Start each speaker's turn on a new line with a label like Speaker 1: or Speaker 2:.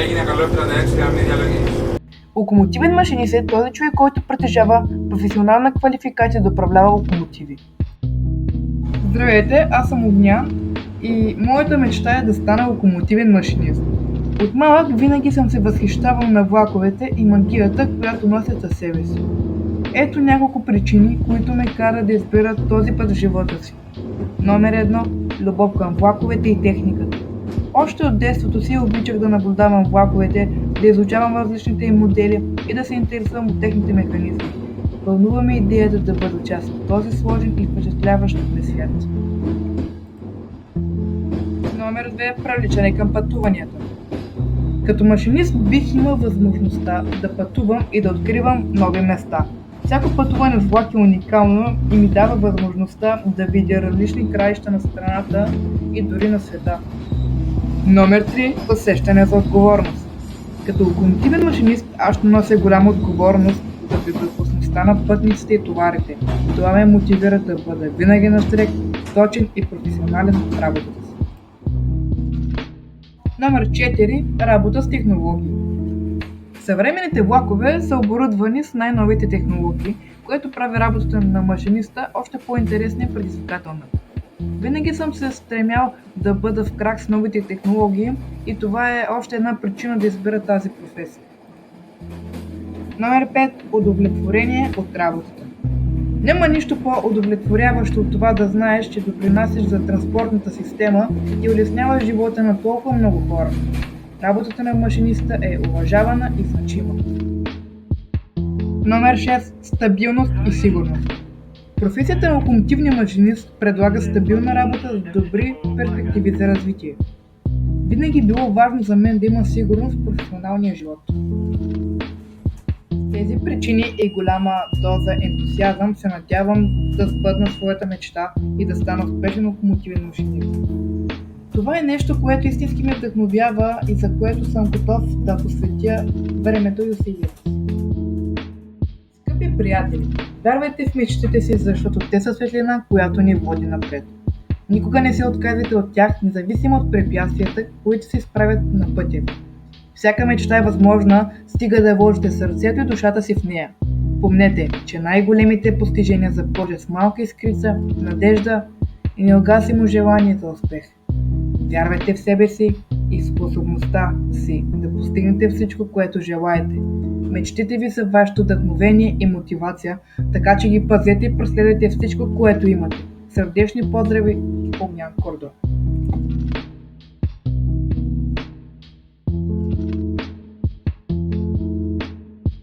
Speaker 1: Έγινε καλό 36 γραμμή διαλογής.
Speaker 2: Локомотивен машинист е този човек, който притежава професионална квалификация да управлява локомотиви. Здравейте, аз съм Огнян и моята мечта е да стана локомотивен машинист. От малък винаги съм се възхищавал на влаковете и магията, която носят със себе си. Ето няколко причини, които ме карат да избера този път в живота си. Номер 1. Любов към влаковете и техниката. Още от детството си обичах да наблюдавам влаковете, да изучавам различните им модели и да се интересувам от техните механизми. Вълнува ме идеята да бъда част от този сложен и впечатляващ ме свят. Номер 2. Привличане към пътуванията. Като машинист бих имал възможността да пътувам и да откривам нови места. Всяко пътуване с влак е уникално и ми дава възможността да видя различни краища на страната и дори на света. Номер 3. Усещане за отговорност. Като локомотивен машинист аз ще нося голяма отговорност за безопасността на пътниците и товарите. Това ме мотивира да бъда винаги настрек, точен и професионален в работата си. Номер 4. Работа с технологии. Съвременните влакове са оборудвани с най-новите технологии, което прави работата на машиниста още по-интересна и предизвикателна. Винаги съм се стремял да бъда в крак с новите технологии и това е още една причина да избера тази професия. Номер 5. Удовлетворение от работата. Няма нищо по-удовлетворяващо от това да знаеш, че допринасяш за транспортната система и улесняваш живота на толкова много хора. Работата на машиниста е уважавана и значима. Номер 6. Стабилност и сигурност. Професията на локомотивния машинист предлага стабилна работа с добри перспективи за развитие. Винаги било важно за мен да има сигурност в професионалния живот. С тези причини и голяма доза ентусиазъм се надявам да сбъдна своята мечта и да стана успешен локомотивен машинист. Това е нещо, което истински ме вдъхновява и за което съм готов да посветя времето и усилията си. Скъпи приятели, вярвайте в мечтите си, защото те са светлина, която ни води напред. Никога не се отказвайте от тях, независимо от препятствията, които се изправят на пътя. Всяка мечта е възможна, стига да вложите сърцето и душата си в нея. Помнете, че най-големите постижения започват с малка искрица, надежда и неугасимо желание за успех. Вярвайте в себе си и в способността си да постигнете всичко, което желаете. Мечтите ви са вашето вдъхновение и мотивация, така че ги пазете и преследвайте всичко, което имате. Сърдечни поздрави, Огнян Кордон.